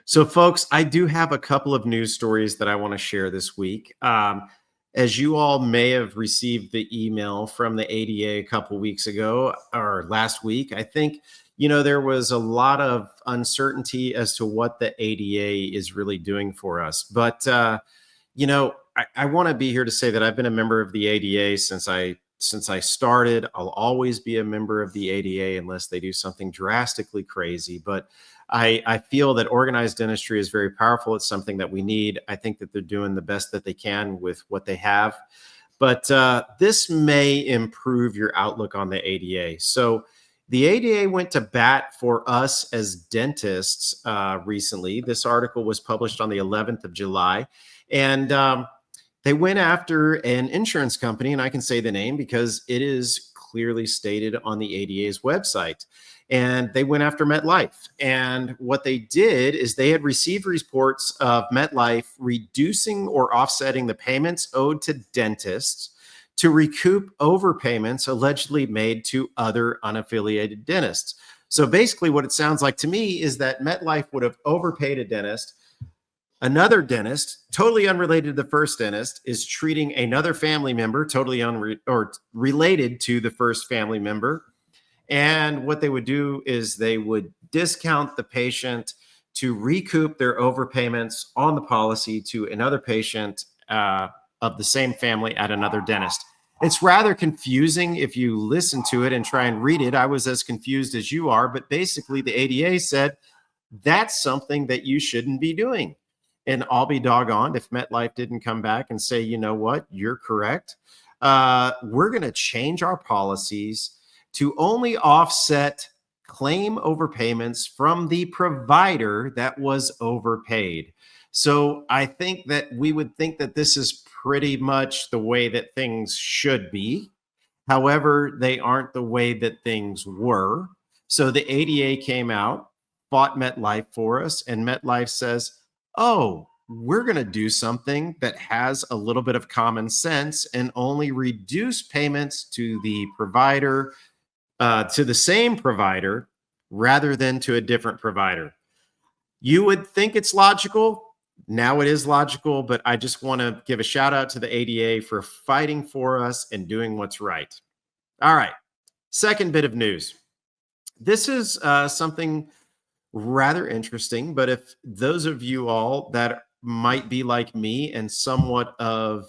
So, folks, I do have a couple of news stories that I want to share this week. As you all may have received the email from the ADA a couple weeks ago or last week, I think, there was a lot of uncertainty as to what the ADA is really doing for us. But, I want to be here to say that I've been a member of the ADA since I started. I'll always be a member of the ADA unless they do something drastically crazy. But I feel that organized dentistry is very powerful. It's something that we need. I think that they're doing the best that they can with what they have. But this may improve your outlook on the ADA. So the ADA went to bat for us as dentists recently. This article was published on the 11th of July. And they went after an insurance company, and I can say the name because it is clearly stated on the ADA's website. And they went after Metlife. And what they did is they had received reports of Metlife reducing or offsetting the payments owed to dentists to recoup overpayments allegedly made to other unaffiliated dentists. So basically what it sounds like to me is that Metlife would have overpaid a dentist. Another dentist, totally unrelated to the first dentist, is treating another family member, totally related to the first family member. And what they would do is they would discount the patient to recoup their overpayments on the policy to another patient of the same family at another dentist. It's rather confusing if you listen to it and try and read it. I was as confused as you are, but basically the ADA said that's something that you shouldn't be doing. And I'll be doggone if Metlife didn't come back and say, you know what, you're correct. We're going to change our policies to only offset claim overpayments from the provider that was overpaid. So I think that we would think that this is pretty much the way that things should be. However, they aren't the way that things were. So the ADA came out, fought Metlife for us, and Metlife says, oh, we're going to do something that has a little bit of common sense and only reduce payments to the provider, to the same provider rather than to a different provider. You would think it's logical. Now it is logical, but I just want to give a shout out to the ADA for fighting for us and doing what's right. All right. Second bit of news. This is something rather interesting, but if those of you all that might be like me and somewhat of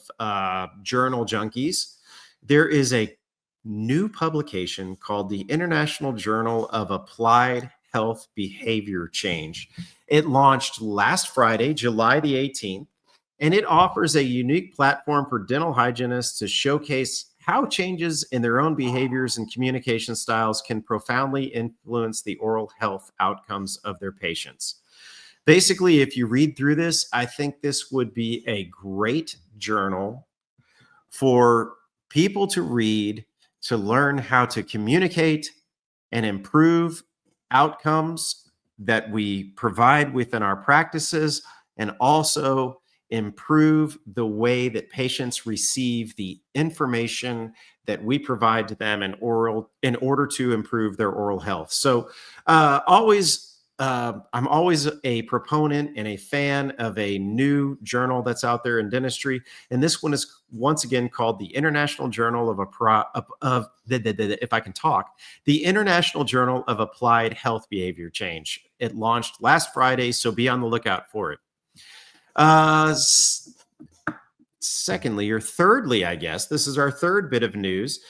journal junkies, there is a new publication called the International Journal of Applied Health Behavior Change. It launched last Friday, July the 18th, and it offers a unique platform for dental hygienists to showcase how changes in their own behaviors and communication styles can profoundly influence the oral health outcomes of their patients. Basically, if you read through this, I think this would be a great journal for people to read, to learn how to communicate and improve outcomes that we provide within our practices, and also improve the way that patients receive the information that we provide to them in order to improve their oral health. So I'm always a proponent and a fan of a new journal that's out there in dentistry. And this one is once again called the International Journal the International Journal of Applied Health Behavior Change. It launched last Friday, so be on the lookout for it. Secondly, or thirdly, I guess, this is our third bit of news.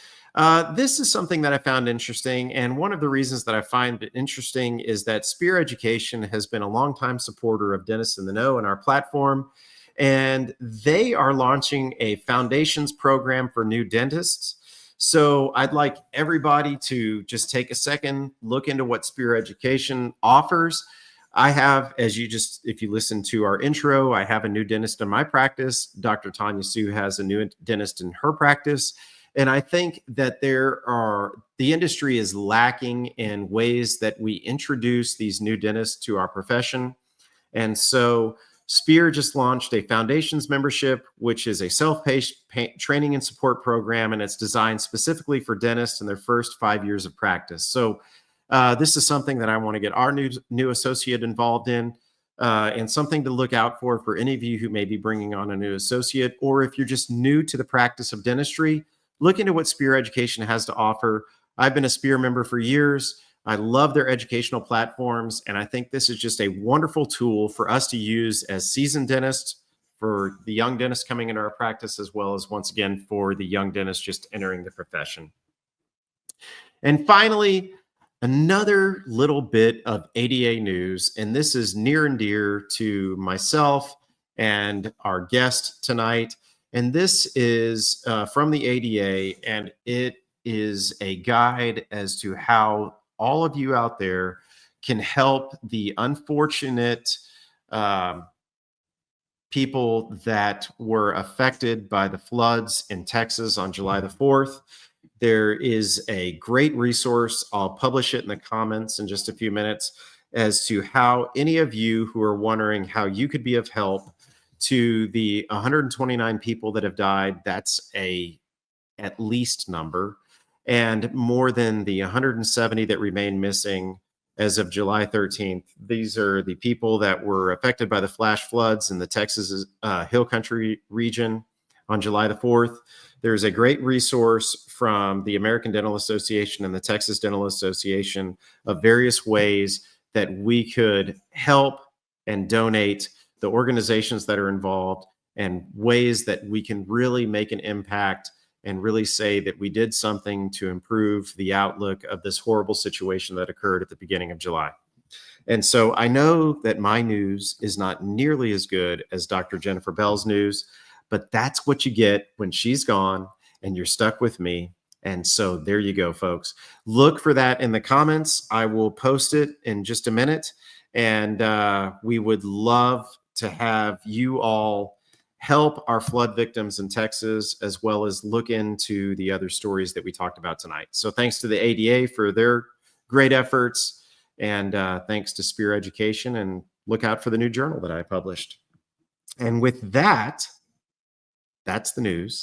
This is something that I found interesting. And one of the reasons that I find it interesting is that Spear Education has been a longtime supporter of Dentists in the Know and our platform. And they are launching a foundations program for new dentists. So I'd like everybody to just take a second, look into what Spear Education offers. I have, if you listen to our intro, I have a new dentist in my practice. Dr. Tanya Sue has a new dentist in her practice. And I think that the industry is lacking in ways that we introduce these new dentists to our profession. And so Spear just launched a foundations membership, which is a self-paced training and support program, and it's designed specifically for dentists in their first 5 years of practice. So this is something that I want to get our new associate involved in. and something to look out for any of you who may be bringing on a new associate, or if you're just new to the practice of dentistry, look into what Spear Education has to offer. I've been a Spear member for years. I love their educational platforms, and I think this is just a wonderful tool for us to use as seasoned dentists, for the young dentists coming into our practice, as well as, once again, for the young dentists just entering the profession. And finally, another little bit of ADA news, and this is near and dear to myself and our guest tonight. And this is from the ADA, and it is a guide as to how all of you out there can help the unfortunate people that were affected by the floods in Texas on July the 4th. There is a great resource. I'll publish it in the comments in just a few minutes as to how any of you who are wondering how you could be of help to the 129 people that have died. That's a at least number, and more than the 170 that remain missing as of July 13th. These are the people that were affected by the flash floods in the Texas Hill Country region on July the 4th. There's a great resource from the American Dental Association and the Texas Dental Association of various ways that we could help and donate the organizations that are involved, and ways that we can really make an impact and really say that we did something to improve the outlook of this horrible situation that occurred at the beginning of July. And so I know that my news is not nearly as good as Dr. Jennifer Bell's news, but that's what you get when she's gone and you're stuck with me. And so there you go, folks. Look for that in the comments. I will post it in just a minute. And we would love to have you all help our flood victims in Texas, as well as look into the other stories that we talked about tonight. So thanks to the ADA for their great efforts, and thanks to Spear Education, and look out for the new journal that I published. And with that, that's the news.